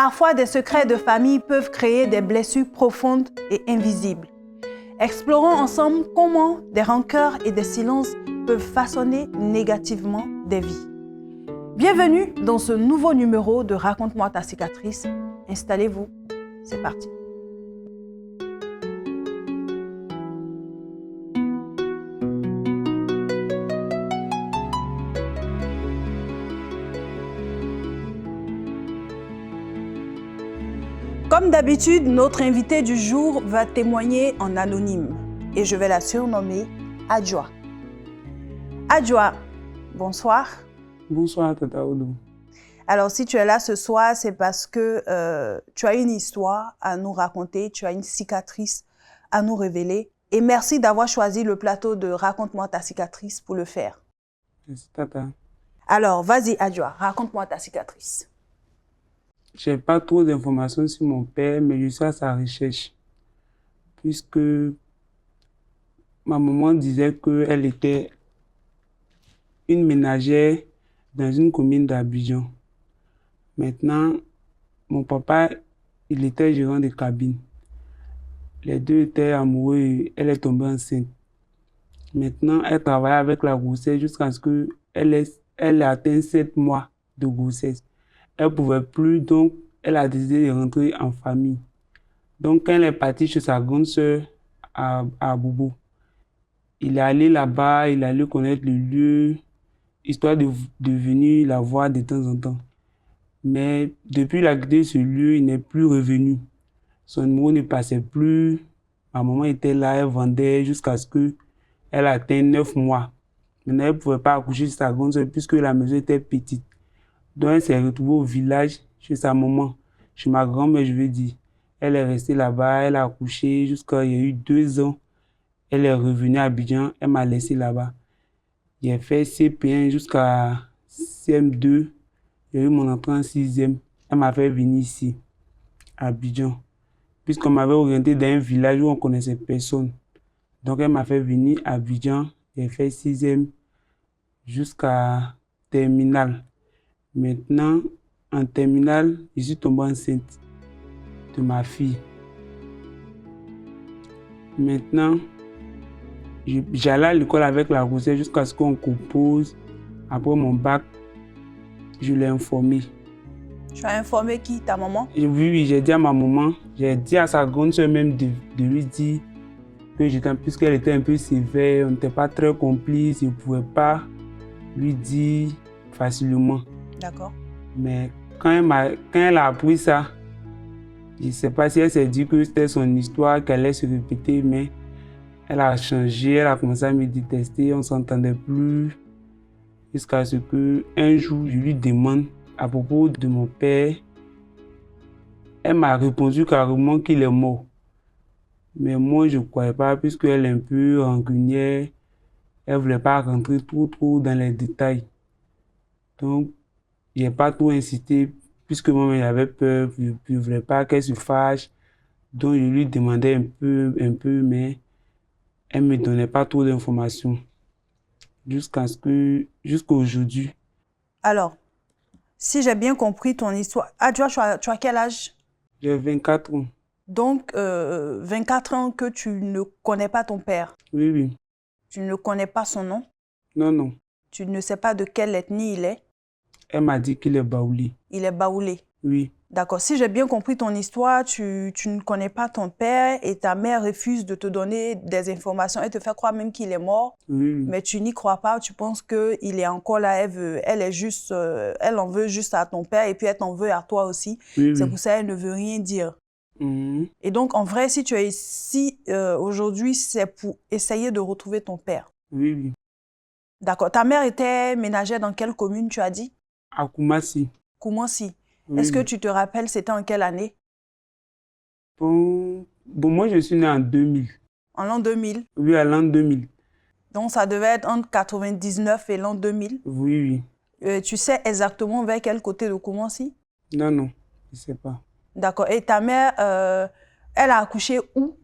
Parfois, des secrets de famille peuvent créer des blessures profondes et invisibles. Explorons ensemble comment des rancœurs et des silences peuvent façonner négativement des vies. Bienvenue dans ce nouveau numéro de Raconte-moi ta cicatrice. Installez-vous, c'est parti. Comme d'habitude, notre invité du jour va témoigner en anonyme et je vais la surnommer Adjoa. Adjoa, bonsoir. Bonsoir, Tata Odo. Alors, si tu es là ce soir, c'est parce que tu as une histoire à nous raconter, tu as une cicatrice à nous révéler. Et merci d'avoir choisi le plateau de Raconte-moi ta cicatrice pour le faire. Merci, Tata. Alors, vas-y, Adjoa, raconte-moi ta cicatrice. Je n'ai pas trop d'informations sur mon père, mais je suis à sa recherche. Puisque ma maman disait qu'elle était une ménagère dans une commune d'Abidjan. Maintenant, mon papa, il était gérant de cabine. Les deux étaient amoureux et elle est tombée enceinte. Maintenant, elle travaillait avec la grossesse jusqu'à ce qu'elle ait atteint 7 mois de grossesse. Elle ne pouvait plus, donc elle a décidé de rentrer en famille. Donc, quand elle est partie chez sa grande sœur à Bobo, il est allé là-bas, il est allé connaître le lieu, histoire de venir la voir de temps en temps. Mais depuis la quitté de ce lieu, il n'est plus revenu. Son numéro ne passait plus. Ma maman était là, elle vendait jusqu'à ce qu'elle atteigne 9 mois. Maintenant, elle ne pouvait pas accoucher chez sa grande sœur puisque la maison était petite. Donc, elle s'est retrouvée au village chez sa maman, chez ma grand-mère, je veux dire. Elle est restée là-bas, elle a accouché jusqu'à il y a eu 2 ans. Elle est revenue à Abidjan, elle m'a laissé là-bas. J'ai fait CP1 jusqu'à CM2. J'ai eu mon entrée en 6e. Elle m'a fait venir ici, à Abidjan. Puisqu'on m'avait orienté dans un village où on ne connaissait personne. Donc, elle m'a fait venir à Abidjan. J'ai fait 6e jusqu'à terminale. Maintenant, en terminale, je suis tombé enceinte de ma fille. Maintenant, j'allais à l'école avec la grossesse jusqu'à ce qu'on compose. Après mon bac, je l'ai informée. Tu as informé qui, ta maman? Oui, j'ai dit à ma maman, j'ai dit à sa grande soeur même de lui dire que puisqu'elle était un peu sévère, on n'était pas très complices, je ne pouvais pas lui dire facilement. D'accord. Mais quand elle a appris ça, je ne sais pas si elle s'est dit que c'était son histoire, qu'elle allait se répéter, mais elle a changé, elle a commencé à me détester, on ne s'entendait plus. Jusqu'à ce qu'un jour, je lui demande à propos de mon père. Elle m'a répondu carrément qu'il est mort. Mais moi, je ne croyais pas, puisqu'elle est un peu rancunière. Elle ne voulait pas rentrer trop dans les détails. Donc, je n'ai pas trop incité, puisque moi-même j'avais peur, je ne voulais pas qu'elle se fâche. Donc, je lui demandais un peu, mais elle ne me donnait pas trop d'informations. Jusqu'à aujourd'hui. Alors, si j'ai bien compris ton histoire, Adjoa, tu as quel âge? J'ai 24 ans. Donc, 24 ans que tu ne connais pas ton père. Oui, oui. Tu ne connais pas son nom. Non, non. Tu ne sais pas de quelle ethnie il est. Elle m'a dit qu'il est baoulé. Il est baoulé. Oui. D'accord. Si j'ai bien compris ton histoire, tu ne connais pas ton père et ta mère refuse de te donner des informations. Elle te fait croire même qu'il est mort. Oui, oui. Mais tu n'y crois pas. Tu penses qu'il est encore là. Elle en veut juste à ton père et puis elle t'en veut à toi aussi. Oui, C'est oui. pour ça qu'elle ne veut rien dire. Mhm. Et donc, en vrai, si tu es ici aujourd'hui, c'est pour essayer de retrouver ton père. Oui, oui. D'accord. Ta mère était ménagère dans quelle commune, tu as dit? À Koumassi. Koumassi. Oui, Est-ce que oui. tu te rappelles, c'était en quelle année? Bon, moi, je suis né en 2000. En l'an 2000. Oui, à l'an 2000. Donc, ça devait être entre 99 et l'an 2000. Oui, oui. Tu sais exactement vers quel côté de Koumassi? Non, non, je ne sais pas. D'accord. Et ta mère, elle a accouché où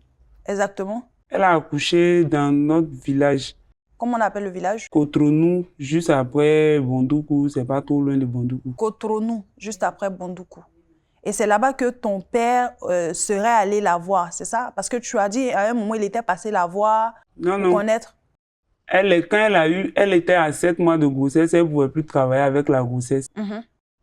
exactement? Elle a accouché dans notre village, Comment on appelle le village? Cotronou, juste après Bondoukou. C'est pas trop loin de Bondoukou. Cotronou, juste après Bondoukou. Et c'est là-bas que ton père serait allé la voir, c'est ça? Parce que tu as dit, à un moment, il était passé la voir, Non, pour non. connaître. Quand elle était à 7 mois de grossesse, elle ne pouvait plus travailler avec la grossesse.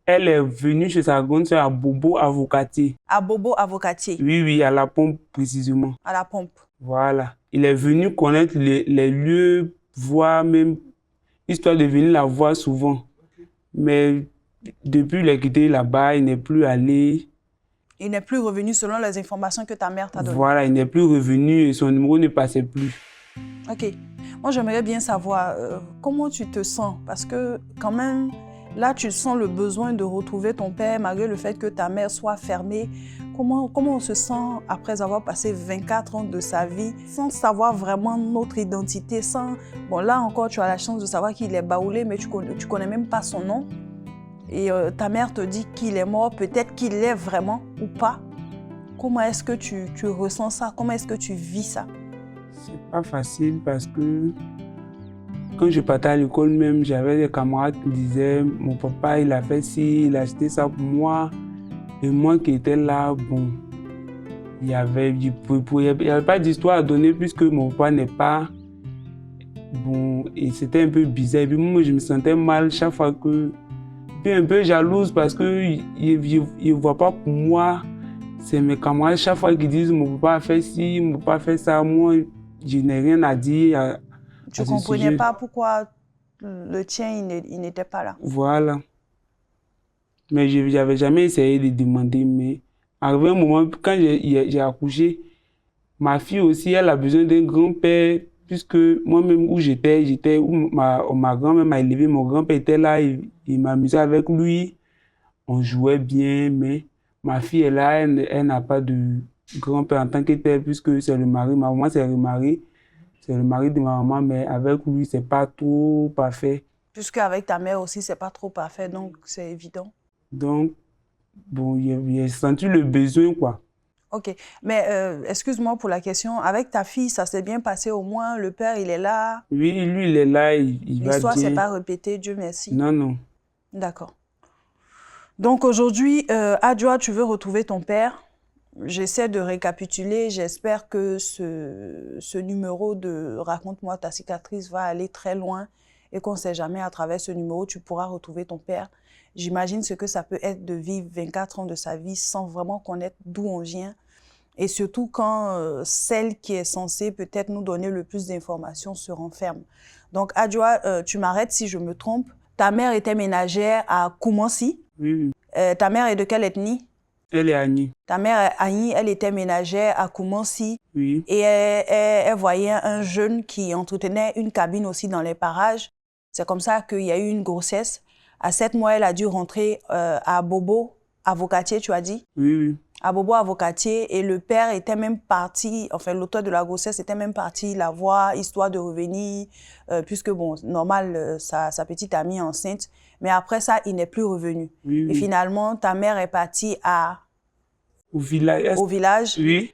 Elle est venue chez sa grande sœur à Bobo Avocatier. À Bobo Avocatier. Oui, oui, à la pompe précisément. À la pompe. Voilà. Il est venu connaître les lieux, voir même, histoire de venir la voir souvent. Mais depuis qu'il est quitté là-bas, il n'est plus allé. Il n'est plus revenu selon les informations que ta mère t'a données. Voilà, il n'est plus revenu et son numéro ne passait plus. Ok. Moi, j'aimerais bien savoir comment tu te sens. Parce que quand même, là, tu sens le besoin de retrouver ton père malgré le fait que ta mère soit fermée. Comment on se sent après avoir passé 24 ans de sa vie sans savoir vraiment notre identité, sans... Bon, là encore, tu as la chance de savoir qu'il est baoulé, mais tu connais même pas son nom. Et ta mère te dit qu'il est mort, peut-être qu'il l'est vraiment ou pas. Comment est-ce que tu ressens ça? Comment est-ce que tu vis ça? C'est pas facile parce que quand je partais à l'école même, j'avais des camarades qui disaient « Mon papa, il a fait ci, il a acheté ça pour moi. » Et moi qui étais là, bon, il n'y avait pas d'histoire à donner puisque mon papa n'est pas... Bon, et c'était un peu bizarre. Et puis moi, je me sentais mal chaque fois que... Puis un peu jalouse parce qu'il ne voit pas pour moi. C'est mes camarades chaque fois qu'ils disent mon papa a fait ci, mon papa a fait ça. Moi, je n'ai rien à dire. Tu ne comprenais pas pourquoi le tien, il n'était pas là. Voilà. Mais je n'avais jamais essayé de demander. Mais arrivé un moment, quand j'ai accouché, ma fille aussi, elle a besoin d'un grand-père. Puisque moi-même, où j'étais où ma grand-mère m'a élevé, mon grand-père était là, il m'amusait avec lui. On jouait bien, mais ma fille est là, elle n'a pas de grand-père en tant que tel, puisque c'est le mari. Ma maman s'est remariée, c'est le mari de ma maman, mais avec lui, c'est pas trop parfait. Puisque avec ta mère aussi, c'est pas trop parfait, donc c'est évident. Donc, bon, j'ai senti le besoin, quoi. Ok, mais excuse-moi pour la question. Avec ta fille, ça s'est bien passé au moins? Le père, il est là? Oui, lui, il est là, il va bien. L'histoire s'est pas répétée, Dieu merci. Non, non. D'accord. Donc aujourd'hui, Adjoa, tu veux retrouver ton père. J'essaie de récapituler. J'espère que ce numéro de Raconte-moi ta cicatrice va aller très loin et qu'on ne sait jamais, à travers ce numéro, tu pourras retrouver ton père. J'imagine ce que ça peut être de vivre 24 ans de sa vie sans vraiment connaître d'où on vient. Et surtout quand celle qui est censée peut-être nous donner le plus d'informations se renferme. Donc Adjoa, tu m'arrêtes si je me trompe. Ta mère était ménagère à Koumansi. Oui. Ta mère est de quelle ethnie? Elle est Annie. Ta mère est Annie, elle était ménagère à Koumansi. Oui. Et elle voyait un jeune qui entretenait une cabine aussi dans les parages. C'est comme ça qu'il y a eu une grossesse. À 7 mois, elle a dû rentrer à Bobo Avocatier, tu as dit? Oui, oui. À Bobo Avocatier. Et le père était même parti, enfin l'auteur de la grossesse était même parti la voir, histoire de revenir, puisque bon, normal, sa petite amie est enceinte. Mais après ça, il n'est plus revenu. Oui, oui. Et finalement, ta mère est partie au village. Oui.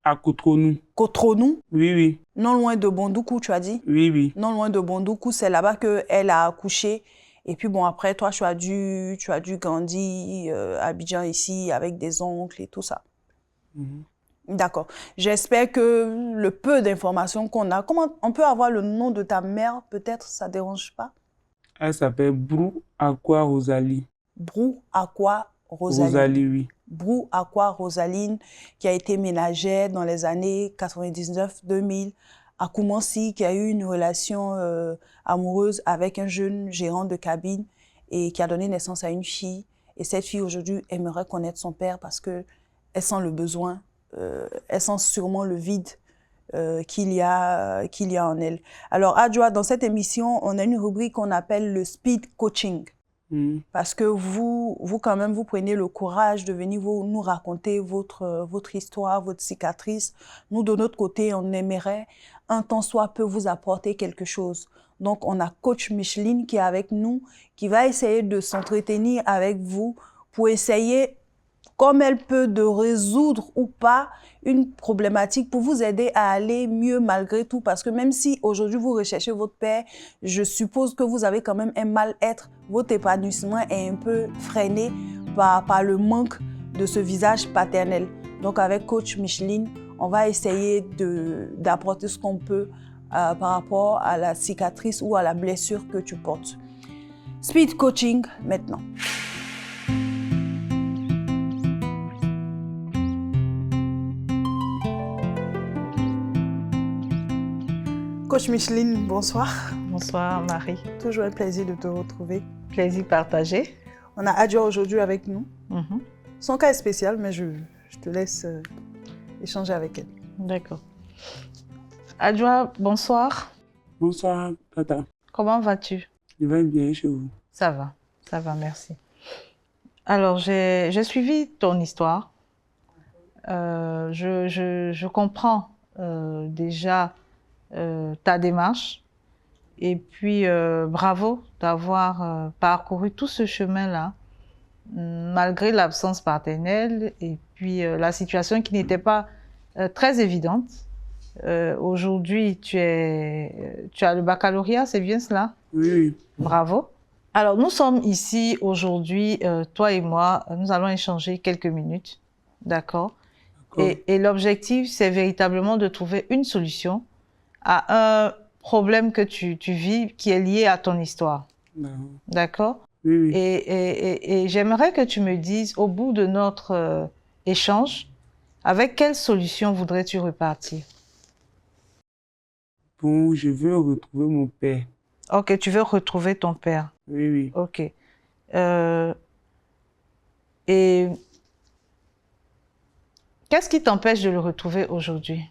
À Cotronou. Cotronou? Oui, oui. Non loin de Bondoukou, tu as dit? Oui, oui. Non loin de Bondoukou, c'est là-bas qu'elle a accouché. Et puis bon, après, toi, tu as dû grandir à Abidjan ici, avec des oncles et tout ça. D'accord. J'espère que le peu d'informations qu'on a... Comment on peut avoir le nom de ta mère, peut-être? Ça ne dérange pas? Elle s'appelle Brou Aqua Rosalie. Brou Aqua Rosaline. Rosalie, oui. Brou Aqua Rosaline, qui a été ménagère dans les années 99-2000, à Koumansi, qui a eu une relation amoureuse avec un jeune gérant de cabine et qui a donné naissance à une fille. Et cette fille, aujourd'hui, aimerait connaître son père parce qu'elle sent le besoin, elle sent sûrement le vide qu'il y a en elle. Alors, Adjoa, dans cette émission, on a une rubrique qu'on appelle le speed coaching. Parce que vous quand même, vous prenez le courage de venir nous raconter votre histoire, votre cicatrice. Nous, de notre côté, on aimerait un tant soit peu vous apporter quelque chose. Donc, on a coach Micheline qui est avec nous, qui va essayer de s'entretenir avec vous pour essayer, comme elle peut, de résoudre ou pas une problématique pour vous aider à aller mieux malgré tout. Parce que même si aujourd'hui vous recherchez votre père, je suppose que vous avez quand même un mal-être. Votre épanouissement est un peu freiné par le manque de ce visage paternel. Donc avec coach Micheline, on va essayer d'apporter ce qu'on peut par rapport à la cicatrice ou à la blessure que tu portes. Speed coaching maintenant. Coach Micheline, bonsoir. Bonsoir Marie. Toujours un plaisir de te retrouver. Plaisir partagé. On a Adjoa aujourd'hui avec nous. Son cas est spécial, mais je te laisse échanger avec elle. D'accord. Adjoa, bonsoir. Bonsoir, Tata. Comment vas-tu? Je vais bien chez vous. Ça va, merci. Alors, j'ai suivi ton histoire. Je comprends déjà ta démarche. Et puis, bravo d'avoir parcouru tout ce chemin-là, malgré l'absence paternelle et puis la situation qui n'était pas très évidente. Aujourd'hui, tu as le baccalauréat, c'est bien cela? Oui. Bravo. Alors, nous sommes ici aujourd'hui, toi et moi, nous allons échanger quelques minutes, d'accord? Et l'objectif, c'est véritablement de trouver une solution à un problème que tu vis qui est lié à ton histoire. D'accord? Oui. Et j'aimerais que tu me dises, au bout de notre échange, avec quelle solution voudrais-tu repartir? Bon, je veux retrouver mon père. Ok, tu veux retrouver ton père. Oui. Ok. Et qu'est-ce qui t'empêche de le retrouver aujourd'hui?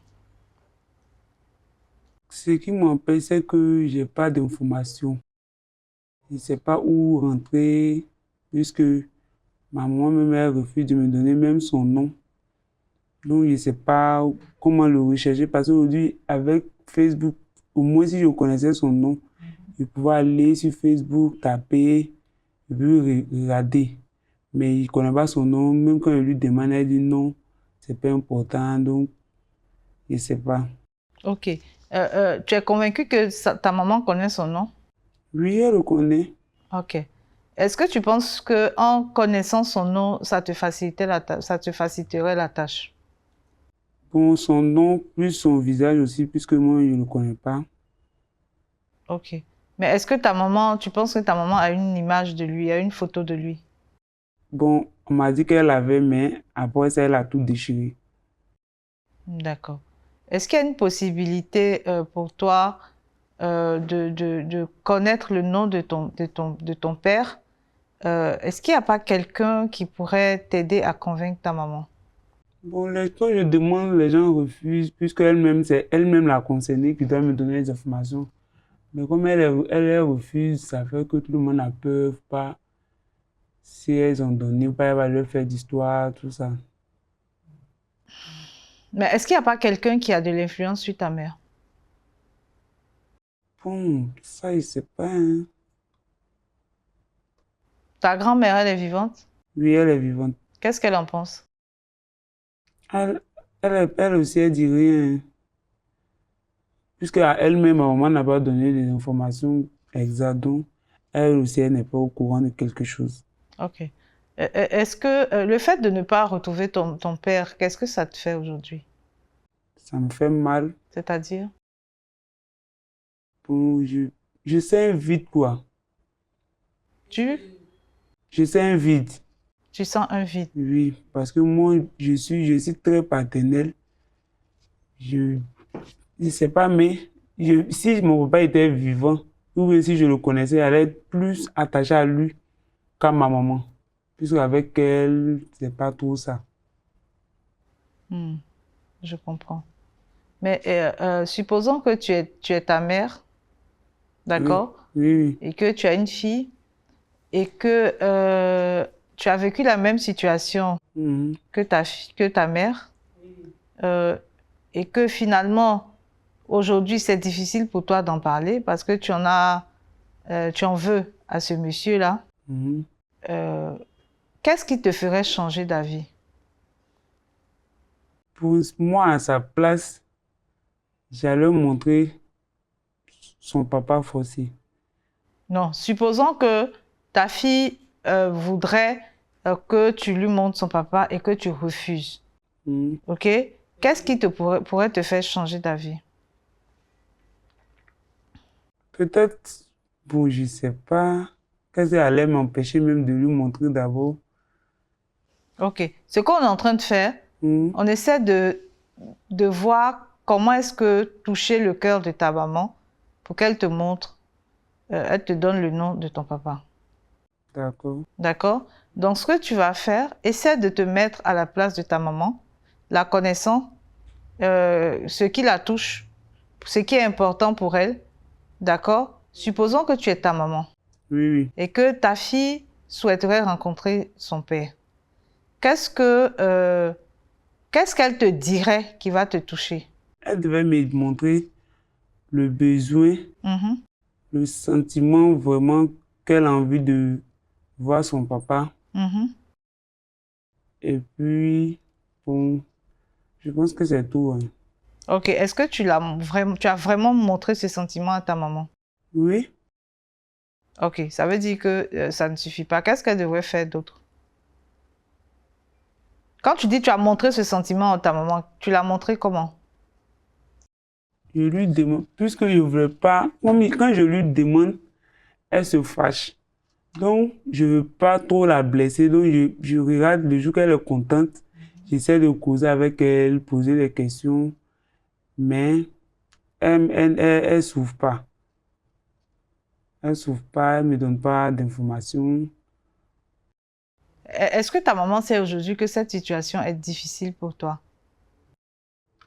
Ce qui m'empêche, c'est que je n'ai pas d'informations. Je ne sais pas où rentrer, puisque maman même refuse de me donner même son nom. Donc, je ne sais pas comment le rechercher, parce qu'aujourd'hui, avec Facebook, au moins si je connaissais son nom, je pouvais aller sur Facebook, taper, et puis regarder. Mais il ne connaît pas son nom, même quand je lui demande, elle dit non, ce n'est pas important, donc je ne sais pas. Ok. Tu es convaincu que ta maman connaît son nom? Oui, elle le connaît. Ok. Est-ce que tu penses qu'en connaissant son nom, ça te faciliterait la tâche? Bon, son nom, plus son visage aussi, puisque moi, je ne le connais pas. Ok. Mais est-ce que tu penses que ta maman a une image de lui, a une photo de lui? Bon, on m'a dit qu'elle avait, mais après ça, elle a tout déchiré. D'accord. Est-ce qu'il y a une possibilité pour toi de connaître le nom de ton père? Est-ce qu'il n'y a pas quelqu'un qui pourrait t'aider à convaincre ta maman? Bon, quand je demande, les gens refusent, puisque elle-même, c'est elle-même la concernée qui doit me donner les informations. Mais comme elle refuse, ça fait que tout le monde a peur, pas si elles ont donné, pas elle va leur faire d'histoire, tout ça. Mais est-ce qu'il n'y a pas quelqu'un qui a de l'influence sur ta mère? Bon, ça, je ne sais pas. Hein. Ta grand-mère, elle est vivante? Oui, elle est vivante. Qu'est-ce qu'elle en pense? Elle aussi, elle dit rien. Puisque elle-même, ma maman n'a pas donné des informations exactes, donc elle aussi, elle n'est pas au courant de quelque chose. Ok. Est-ce que le fait de ne pas retrouver ton père, qu'est-ce que ça te fait aujourd'hui? Ça me fait mal. C'est-à-dire? Bon, je sais un vide, quoi. Je sais un vide. Tu sens un vide? Oui, parce que moi, je suis très paternel. Je ne sais pas, mais si mon papa était vivant, ou bien si je le connaissais, j'allais être plus attaché à lui qu'à ma maman. Puisqu'avec elle, c'est pas tout ça. Je comprends. Mais supposons que tu es ta mère, d'accord? Oui. Et que tu as une fille et que tu as vécu la même situation que ta mère et que finalement, aujourd'hui, c'est difficile pour toi d'en parler parce que tu en veux à ce monsieur-là. Qu'est-ce qui te ferait changer d'avis? Pour moi, à sa place, j'allais montrer son papa forcé. Non, supposons que ta fille voudrait que tu lui montres son papa et que tu refuses. Ok? Qu'est-ce qui pourrait te faire changer d'avis? Peut-être, bon, je sais pas, qu'est-ce qui allait m'empêcher même de lui montrer d'abord. Ok. Ce qu'on est en train de faire, on essaie de voir comment est-ce que toucher le cœur de ta maman pour qu'elle te montre, elle te donne le nom de ton papa. D'accord. D'accord? Donc, ce que tu vas faire, essaie de te mettre à la place de ta maman, la connaissant, ce qui la touche, ce qui est important pour elle. D'accord? Supposons que tu es ta maman. Oui, oui. Et que ta fille souhaiterait rencontrer son père. Qu'est-ce qu'elle te dirait qui va te toucher? Elle devait me montrer le besoin, le sentiment vraiment qu'elle a envie de voir son papa. Et puis, bon, je pense que c'est tout. Hein. Ok, est-ce que tu as vraiment montré ce sentiment à ta maman? Oui. Ok, ça veut dire que ça ne suffit pas. Qu'est-ce qu'elle devrait faire d'autre? Quand tu dis tu as montré ce sentiment à ta maman, tu l'as montré comment? Je lui demande, puisque je ne voulais pas, quand je lui demande, elle se fâche. Donc, je ne veux pas trop la blesser. Donc, je regarde le jour qu'elle est contente. J'essaie de causer avec elle, poser des questions. Mais elle souffre pas. Elle souffre pas, elle me donne pas d'informations. Est-ce que ta maman sait aujourd'hui que cette situation est difficile pour toi?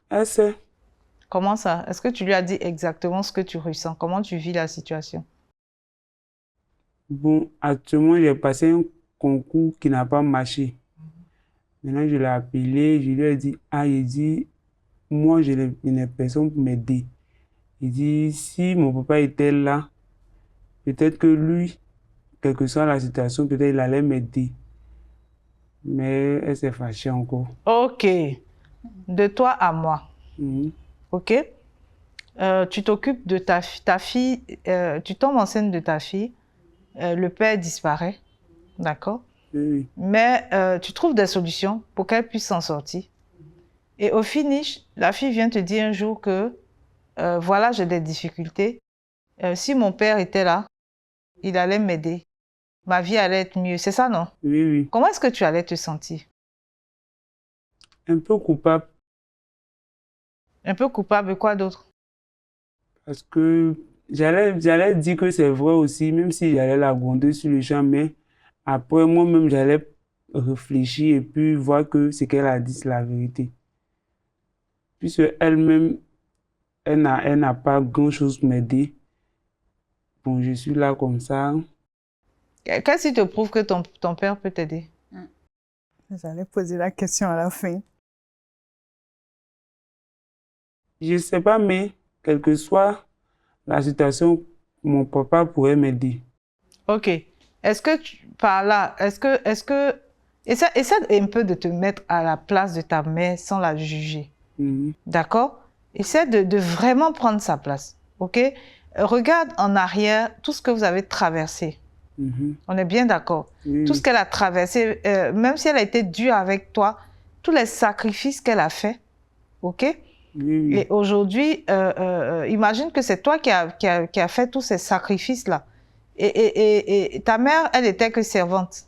Elle sait. Comment ça? Est-ce que tu lui as dit exactement ce que tu ressens? Comment tu vis la situation? Bon, actuellement, j'ai passé un concours qui n'a pas marché. Maintenant, je l'ai appelé, je lui ai dit, il dit, moi, je n'ai personne pour m'aider. Il dit, si mon papa était là, peut-être que lui, quelle que soit la situation, peut-être il allait m'aider. Mais elle s'est fâchée encore. Ok. De toi à moi. Ok? Tu t'occupes de ta fille, tu tombes enceinte de ta fille, le père disparaît, d'accord? Oui. Mais tu trouves des solutions pour qu'elle puisse s'en sortir. Et au finish, la fille vient te dire un jour que, voilà, j'ai des difficultés. Si mon père était là, il allait m'aider. Ma vie allait être mieux. C'est ça, non? Oui, oui. Comment est-ce que tu allais te sentir? Un peu coupable. Un peu coupable, quoi d'autre? Parce que j'allais dire que c'est vrai aussi, même si j'allais la gronder sur le champ, mais après, moi-même, j'allais réfléchir et puis voir que ce qu'elle a dit, c'est la vérité. Puisque elle-même, elle n'a pas grand-chose pour m'aider. Bon, je suis là comme ça. Qu'est-ce qui te prouve que ton père peut t'aider? J'allais poser la question à la fin. Je ne sais pas, mais quelle que soit la situation, mon papa pourrait m'aider. Ok. Est-ce que par là, essaie un peu de te mettre à la place de ta mère sans la juger. D'accord? Essaie de vraiment prendre sa place. Ok? Regarde en arrière tout ce que vous avez traversé. On est bien d'accord. Tout ce qu'elle a traversé, même si elle a été dure avec toi, tous les sacrifices qu'elle a fait. Ok? Et aujourd'hui, imagine que c'est toi qui a fait tous ces sacrifices-là. Et ta mère, elle était que servante.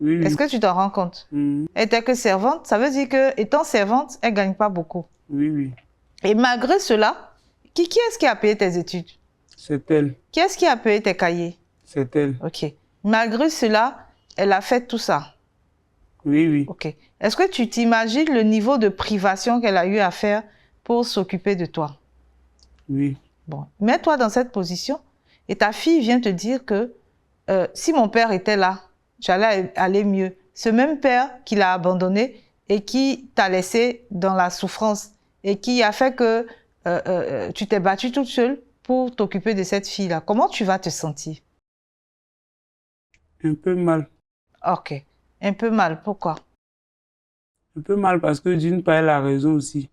Est-ce que tu t'en rends compte? Elle était que servante, ça veut dire que étant servante, elle ne gagne pas beaucoup. Et malgré cela, qui est-ce qui a payé tes études? C'est elle. Qui est-ce qui a payé tes cahiers? C'est elle. Ok. Malgré cela, elle a fait tout ça. Ok. Est-ce que tu t'imagines le niveau de privation qu'elle a eu à faire pour s'occuper de toi? Oui. Bon, mets-toi dans cette position et ta fille vient te dire que si mon père était là, j'allais aller mieux. Ce même père qui l'a abandonné et qui t'a laissé dans la souffrance et qui a fait que tu t'es battue toute seule pour t'occuper de cette fille-là. Comment tu vas te sentir? Un peu mal. Ok. Un peu mal. Pourquoi? Un peu mal parce que d'une part, elle a raison aussi.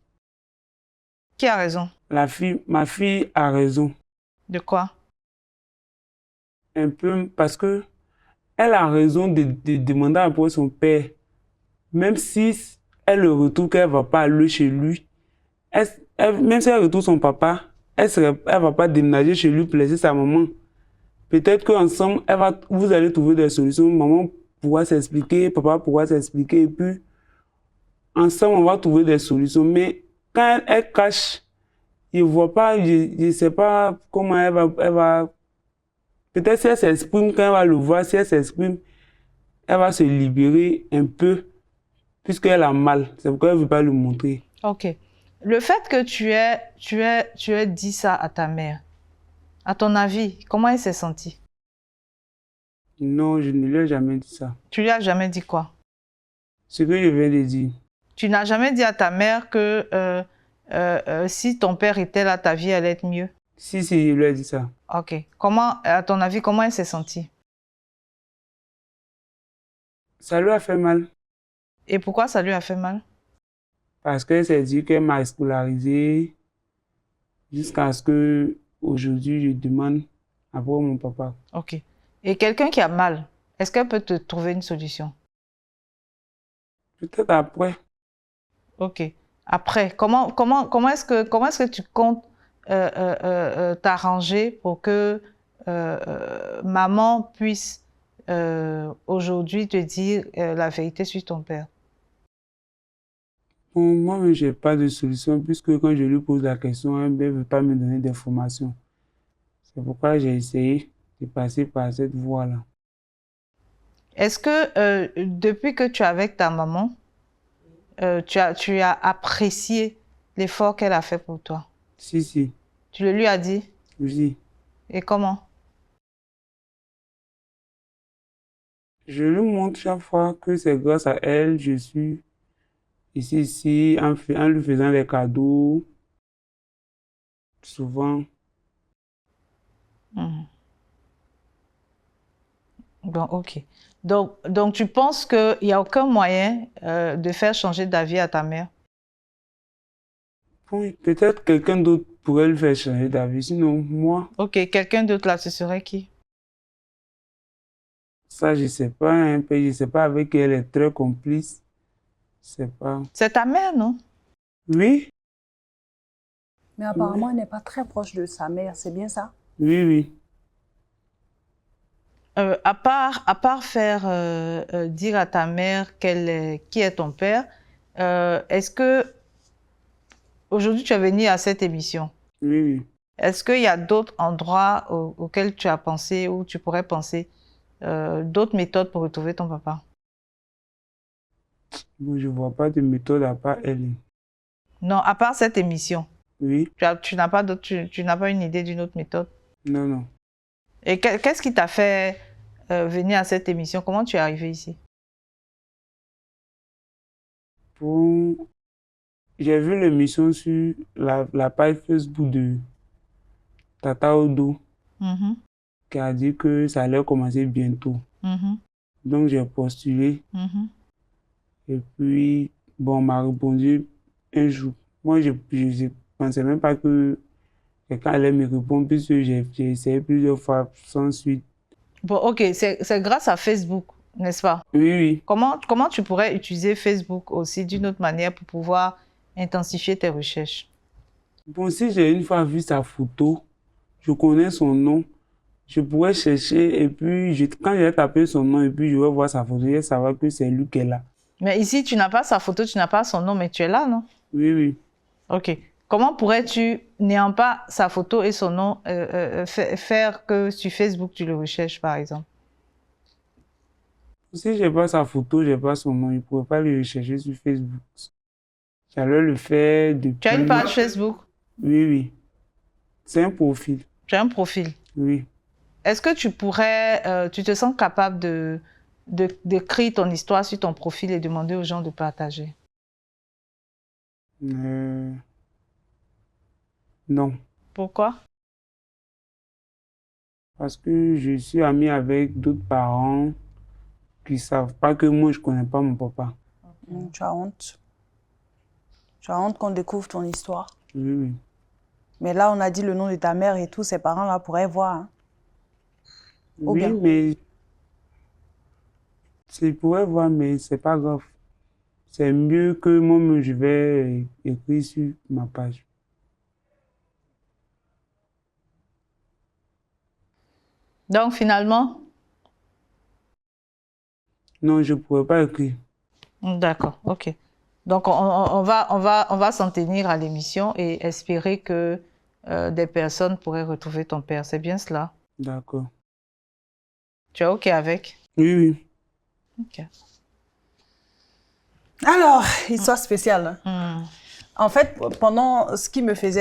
Qui a raison? Ma fille a raison. De quoi? Un peu parce que elle a raison de demander après son père. Même si elle le retrouve qu'elle ne va pas aller chez lui, même si elle retrouve son papa, elle ne va pas déménager chez lui pour laisser sa maman. Peut-être qu'ensemble, vous allez trouver des solutions. Maman pourra s'expliquer, papa pourra s'expliquer, et puis ensemble, on va trouver des solutions. Mais quand elle cache, je ne vois pas, je ne sais pas comment elle va. Peut-être si elle s'exprime, quand elle va le voir, si elle s'exprime, elle va se libérer un peu, puisqu'elle a mal. C'est pourquoi elle ne veut pas le montrer. Ok. Le fait que tu aies dit ça à ta mère, à ton avis, comment elle s'est sentie? Non, je ne lui ai jamais dit ça. Tu lui as jamais dit quoi? Ce que je viens de dire. Tu n'as jamais dit à ta mère que si ton père était là, ta vie allait être mieux? Si, je lui ai dit ça. Ok. Comment, à ton avis, comment elle s'est sentie? Ça lui a fait mal. Et pourquoi ça lui a fait mal? Parce qu'elle s'est dit qu'elle m'a scolarisé jusqu'à ce que aujourd'hui je demande à voir mon papa. Ok. Et quelqu'un qui a mal, est-ce qu'elle peut te trouver une solution? Peut-être après. Ok. Après, comment est-ce que tu comptes t'arranger pour que maman puisse aujourd'hui te dire la vérité sur ton père? Bon, moi, je n'ai pas de solution puisque quand je lui pose la question, elle ne veut pas me donner d'informations. C'est pourquoi j'ai essayé de passer par cette voie-là. Est-ce que depuis que tu es avec ta maman, tu as apprécié l'effort qu'elle a fait pour toi? Si. Tu le lui as dit? Oui. Et comment? Je lui montre chaque fois que c'est grâce à elle, je suis ici, en lui faisant des cadeaux, souvent. Mhm. Bon, ok. Donc tu penses qu'il n'y a aucun moyen de faire changer d'avis à ta mère? Bon, peut-être quelqu'un d'autre pourrait lui faire changer d'avis, sinon moi, Ok, quelqu'un d'autre là, ce serait qui? ça je sais pas, hein, je sais pas avec qui elle est très complice. Je sais pas. C'est ta mère, non? Oui, Mais apparemment, elle n'est pas très proche de sa mère, c'est bien ça? oui. À part faire dire à ta mère qui est ton père, est-ce que aujourd'hui tu es venu à cette émission? Oui. Est-ce qu'il y a d'autres endroits auxquels tu as pensé ou tu pourrais penser d'autres méthodes pour retrouver ton papa? Bon, je vois pas de méthode à part elle. Non, à part cette émission. Oui, Tu n'as pas tu n'as pas une idée d'une autre méthode? non. Et qu'est-ce qui t'a fait venir à cette émission? Comment tu es arrivé ici? Bon, j'ai vu l'émission sur la page Facebook de Tata Odo Mhm, qui a dit que ça allait commencer bientôt. mhm, Donc j'ai postulé mhm. et puis, bon, on m'a répondu un jour. Moi, je ne pensais même pas que quelqu'un allait me répondre puisque j'ai essayé plusieurs fois sans suite. Bon, ok, c'est grâce à Facebook, n'est-ce pas? Oui. Comment tu pourrais utiliser Facebook aussi d'une autre manière pour pouvoir intensifier tes recherches? Bon, si j'ai une fois vu sa photo, je connais son nom, je pourrais chercher et puis quand j'ai tapé son nom et puis je vais voir sa photo, je vais savoir que c'est lui qui est là. Mais ici, tu n'as pas sa photo, tu n'as pas son nom, mais tu es là, non? Oui. Ok. Comment pourrais-tu, n'ayant pas sa photo et son nom, faire que sur Facebook, tu le recherches, par exemple? Si j'ai pas sa photo, j'ai pas son nom, je ne pourrais pas le rechercher sur Facebook. J'allais le faire depuis... Tu as une page Facebook? Oui. C'est un profil. Tu as un profil? Oui. Est-ce que tu pourrais, tu te sens capable d'écrire ton histoire sur ton profil et demander aux gens de partager? Non. Pourquoi? Parce que je suis ami avec d'autres parents qui ne savent pas que moi, je ne connais pas mon papa. Tu as honte. Tu as honte qu'on découvre ton histoire. Oui. Mais là, on a dit le nom de ta mère et tous ces parents-là pourraient voir. Hein. Oui, mais Je pourrais voir, mais c'est pas grave. C'est mieux que moi, je vais écrire sur ma page. Donc, finalement, Non, je pourrais pas écrire. d'accord, ok. Donc, on va s'en tenir à l'émission et espérer que des personnes pourraient retrouver ton père. C'est bien cela? D'accord. Tu es ok avec? Oui, oui. Ok. Alors, histoire spéciale. Hmm. En fait, pendant ce qui m'a fait,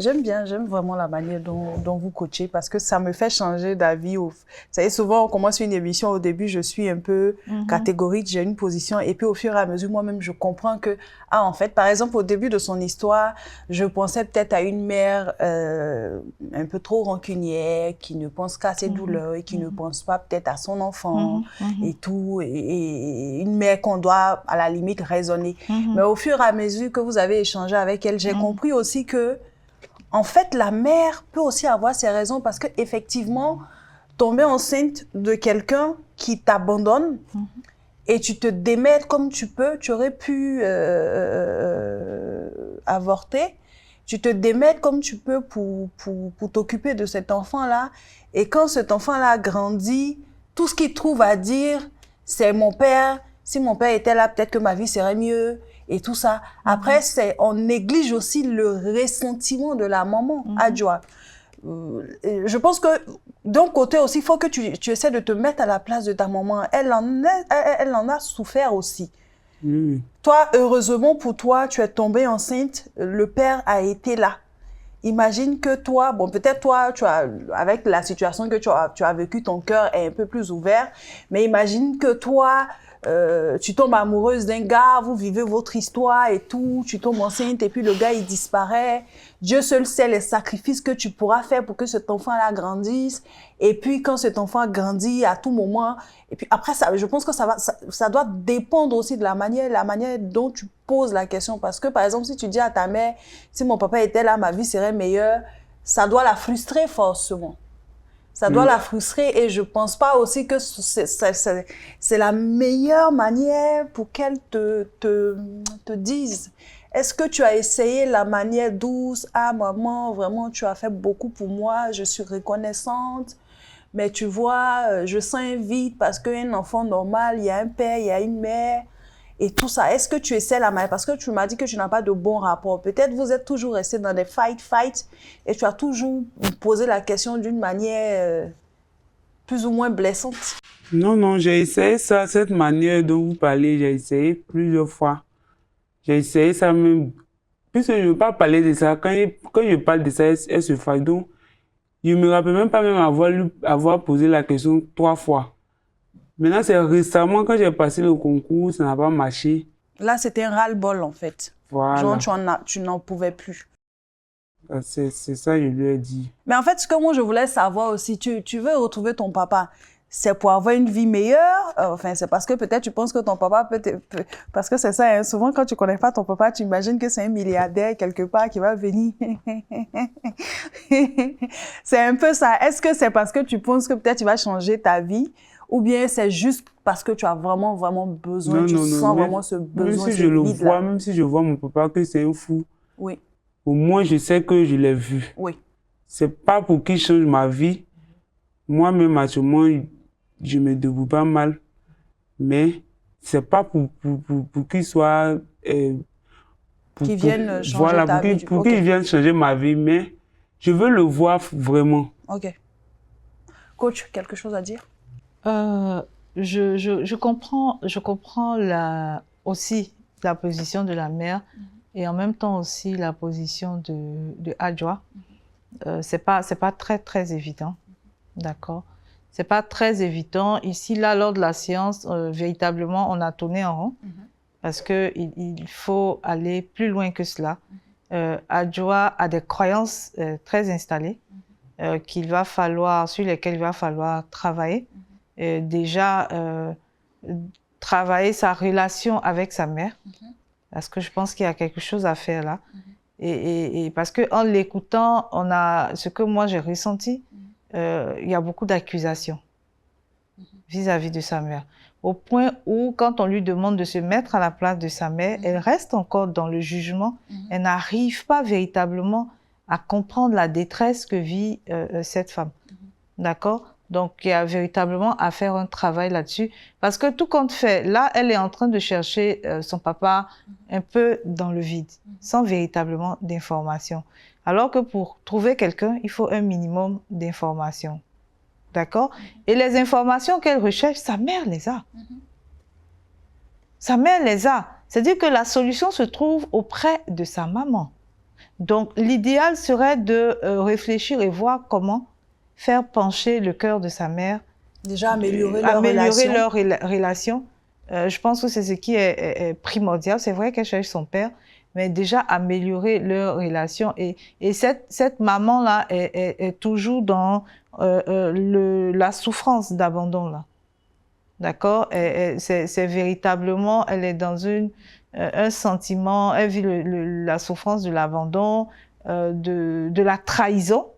j'aime vraiment la manière dont vous coachez parce que ça me fait changer d'avis. Vous savez, souvent, on commence une émission, au début, je suis un peu catégorique, j'ai une position, et puis au fur et à mesure, moi-même, je comprends que, en fait, par exemple, au début de son histoire, je pensais peut-être à une mère un peu trop rancunière, qui ne pense qu'à ses douleurs et qui ne pense pas peut-être à son enfant et tout, et une mère qu'on doit, à la limite, raisonner. Mais au fur et à mesure que vous avez échangé avec elle, j'ai compris aussi que, en fait, la mère peut aussi avoir ses raisons parce que effectivement, tomber enceinte de quelqu'un qui t'abandonne et tu te démènes comme tu peux, tu aurais pu avorter, tu te démènes comme tu peux pour t'occuper de cet enfant-là. Et quand cet enfant-là grandit, tout ce qu'il trouve à dire, c'est mon père. Si mon père était là, peut-être que ma vie serait mieux. Et tout ça. Après, on néglige aussi le ressentiment de la maman, Adjoa. Je pense que d'un côté aussi, il faut que tu essaies de te mettre à la place de ta maman. Elle en a souffert aussi. Toi, heureusement pour toi, tu es tombée enceinte, le père a été là. Imagine que toi, bon, peut-être toi, avec la situation que tu as vécue, ton cœur est un peu plus ouvert, mais imagine que toi, tu tombes amoureuse d'un gars, vous vivez votre histoire et tout, tu tombes enceinte et puis le gars, il disparaît. Dieu seul sait les sacrifices que tu pourras faire pour que cet enfant-là grandisse. Et puis, quand cet enfant grandit à tout moment, et puis après, je pense que ça doit dépendre aussi de la manière dont tu poses la question. Parce que, par exemple, si tu dis à ta mère, si mon papa était là, ma vie serait meilleure, ça doit la frustrer forcément. Ça doit la frustrer et je pense pas aussi que c'est la meilleure manière pour qu'elle te dise. Est-ce que tu as essayé la manière douce? Ah, maman, vraiment, tu as fait beaucoup pour moi, je suis reconnaissante. Mais tu vois, je sens un vide parce qu'un enfant normal, il y a un père, il y a une mère et tout ça. Est-ce que tu essaies la manière? Parce que tu m'as dit que tu n'as pas de bon rapport. Peut-être vous êtes toujours resté dans des fights et tu as toujours posé la question d'une manière plus ou moins blessante. Non, non, j'ai essayé ça, cette manière dont vous parlez, j'ai essayé plusieurs fois. J'ai essayé ça même. Puisque je ne veux pas parler de ça, quand je parle de ça, elle se fâche. Donc, je ne me rappelle même pas avoir posé la question 3 fois. Maintenant, c'est récemment, quand j'ai passé le concours, ça n'a pas marché. Là, c'était un ras-le-bol, en fait. Voilà. Genre, tu n'en pouvais plus. C'est ça, je lui ai dit. Mais en fait, ce que moi, je voulais savoir aussi, tu veux retrouver ton papa, c'est pour avoir une vie meilleure? Enfin, c'est parce que peut-être tu penses que ton papa parce que c'est ça, hein, souvent quand tu connais pas ton papa, tu imagines que c'est un milliardaire quelque part qui va venir. C'est un peu ça. Est-ce que c'est parce que tu penses que peut-être il va changer ta vie? Ou bien c'est juste parce que tu as vraiment, vraiment besoin, sens vraiment ce besoin, même si je le vois, même si je vois mon papa que c'est un fou, oui. Au moins je sais que je l'ai vu. Oui. C'est pas pour qu'il change ma vie. Moi-même, actuellement, je me débrouille pas mal. Mais c'est pas pour qu'il soit... qu'il vienne changer ta vie. Pour qu'il vienne changer ma vie, mais je veux le voir vraiment. Ok. Coach, quelque chose à dire? Je comprends aussi la position de la mère et en même temps aussi la position de Adjoa. C'est pas très très évident, d'accord? C'est pas très évident. Ici, là, lors de la séance, véritablement, on a tourné en rond parce que il faut aller plus loin que cela. Adjoa a des croyances très installées sur lesquelles il va falloir travailler. Déjà, travailler sa relation avec sa mère, parce que je pense qu'il y a quelque chose à faire là. Et parce qu'en l'écoutant, ce que moi j'ai ressenti, il y a beaucoup d'accusations. vis-à-vis de sa mère. Au point où, quand on lui demande de se mettre à la place de sa mère, elle reste encore dans le jugement. Elle n'arrive pas véritablement à comprendre la détresse que vit cette femme. D'accord? Donc, il y a véritablement à faire un travail là-dessus. Parce que tout compte fait, là, elle est en train de chercher son papa un peu dans le vide, sans véritablement d'informations. Alors que pour trouver quelqu'un, il faut un minimum d'informations. D'accord? Et les informations qu'elle recherche, sa mère les a. Sa mère les a. C'est-à-dire que la solution se trouve auprès de sa maman. Donc, l'idéal serait de réfléchir et voir comment faire pencher le cœur de sa mère. Déjà, améliorer leur relation. Je pense que c'est ce qui est primordial. C'est vrai qu'elle cherche son père, mais déjà améliorer leur relation. Et cette maman-là est toujours dans la souffrance d'abandon, là. D'accord? C'est véritablement, elle est dans un sentiment, elle vit la souffrance de l'abandon, de la trahison.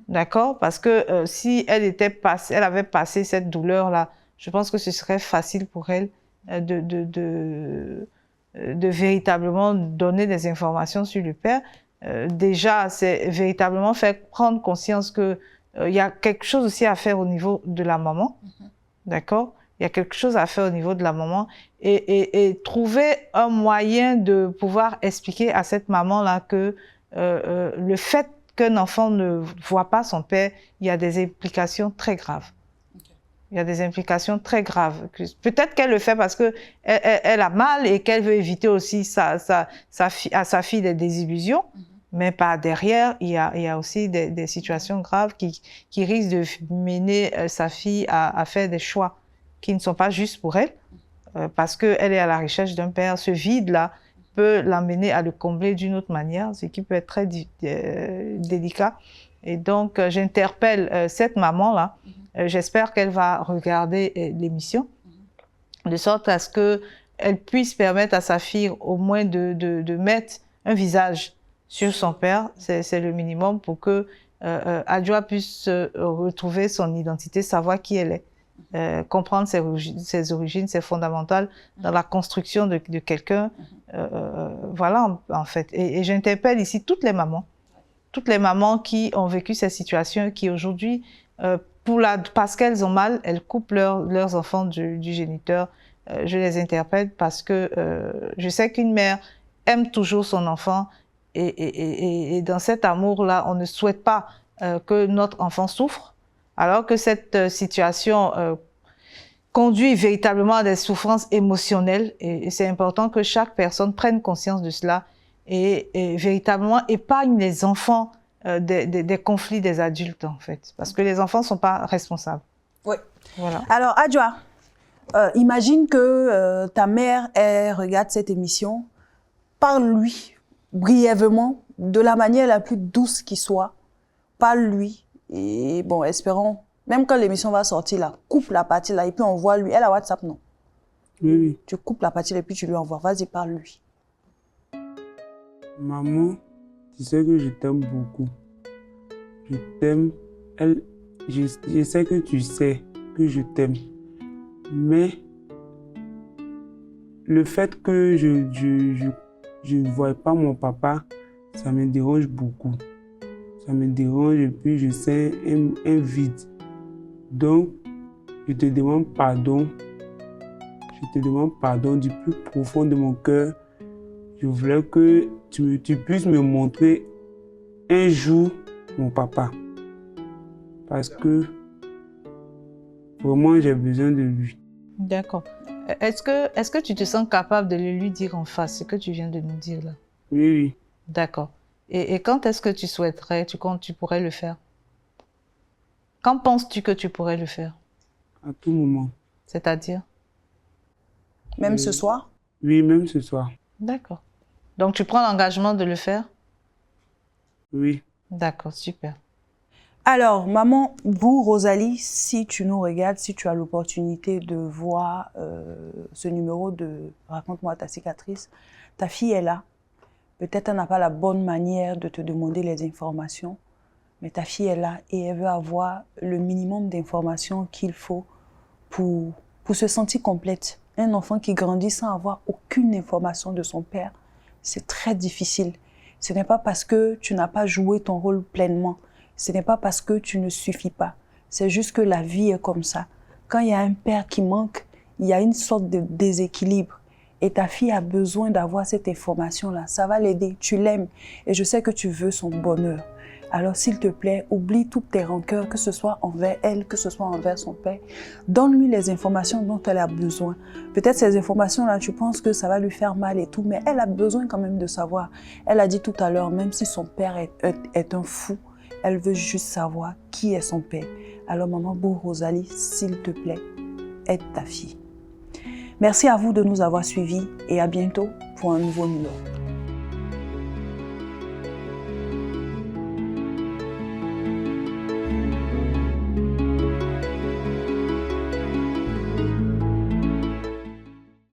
D'accord? Parce que si elle avait passé cette douleur-là, je pense que ce serait facile pour elle de véritablement donner des informations sur le père. Déjà, c'est véritablement faire prendre conscience que il y a quelque chose aussi à faire au niveau de la maman. D'accord? Il y a quelque chose à faire au niveau de la maman et trouver un moyen de pouvoir expliquer à cette maman-là que le fait qu'un enfant ne voit pas son père, il y a des implications très graves. Il y a des implications très graves. Peut-être qu'elle le fait parce que elle a mal et qu'elle veut éviter aussi à sa fille des désillusions. Mais par derrière, il y a aussi des situations graves qui risquent de mener sa fille à faire des choix qui ne sont pas justes pour elle, parce qu'elle est à la recherche d'un père. Ce vide-là peut l'amener à le combler d'une autre manière, ce qui peut être très délicat. Et donc, j'interpelle cette maman-là. J'espère qu'elle va regarder l'émission, de sorte à ce qu'elle puisse permettre à sa fille au moins de mettre un visage sur son père. C'est le minimum pour que Adjoa puisse retrouver son identité, savoir qui elle est, comprendre ses origines, c'est fondamental dans la construction de quelqu'un. Voilà, en fait. Et j'interpelle ici toutes les mamans qui ont vécu ces situations, qui aujourd'hui, parce qu'elles ont mal, elles coupent leurs enfants du géniteur. Je les interpelle parce que je sais qu'une mère aime toujours son enfant et dans cet amour-là, on ne souhaite pas que notre enfant souffre, alors que cette situation conduit véritablement à des souffrances émotionnelles et c'est important que chaque personne prenne conscience de cela et véritablement épargne les enfants des conflits des adultes, en fait. Parce que les enfants ne sont pas responsables. Oui. Voilà. Alors, Adjoa, imagine que ta mère, elle regarde cette émission. Parle-lui brièvement, de la manière la plus douce qui soit. Parle-lui. Et bon, espérons, même quand l'émission va sortir, là, coupe la partie là et puis envoie-lui. Elle a WhatsApp, non? Oui, oui. Tu coupes la partie là et puis tu lui envoies. Vas-y, parle-lui. Maman, tu sais que je t'aime beaucoup. Je t'aime. Je sais que tu sais que je t'aime. Mais le fait que je ne vois pas mon papa, ça me dérange beaucoup. Ça me dérange et puis je sens un vide. Donc, je te demande pardon. Je te demande pardon du plus profond de mon cœur. Je voulais que tu puisses me montrer un jour mon papa. Parce que vraiment, j'ai besoin de lui. D'accord. Est-ce que tu te sens capable de le lui dire en face, ce que tu viens de nous dire là? Oui, oui. D'accord. Et quand est-ce que tu souhaiterais, tu pourrais le faire? Quand penses-tu que tu pourrais le faire? À tout moment. C'est-à-dire? Même ce soir? Oui, même ce soir. D'accord. Donc, tu prends l'engagement de le faire? Oui. D'accord, super. Alors, maman, vous, Rosalie, si tu nous regardes, si tu as l'opportunité de voir ce numéro de Raconte-moi ta cicatrice, ta fille est là. Peut-être elle n'a pas la bonne manière de te demander les informations, mais ta fille est là et elle veut avoir le minimum d'informations qu'il faut pour se sentir complète. Un enfant qui grandit sans avoir aucune information de son père, c'est très difficile. Ce n'est pas parce que tu n'as pas joué ton rôle pleinement. Ce n'est pas parce que tu ne suffis pas. C'est juste que la vie est comme ça. Quand il y a un père qui manque, il y a une sorte de déséquilibre. Et ta fille a besoin d'avoir cette information-là. Ça va l'aider. Tu l'aimes. Et je sais que tu veux son bonheur. Alors, s'il te plaît, oublie toutes tes rancœurs, que ce soit envers elle, que ce soit envers son père. Donne-lui les informations dont elle a besoin. Peut-être ces informations-là, tu penses que ça va lui faire mal et tout, mais elle a besoin quand même de savoir. Elle a dit tout à l'heure, même si son père est un fou, elle veut juste savoir qui est son père. Alors, maman Bou Rosalie, s'il te plaît, aide ta fille. Merci à vous de nous avoir suivis et à bientôt pour un nouveau numéro.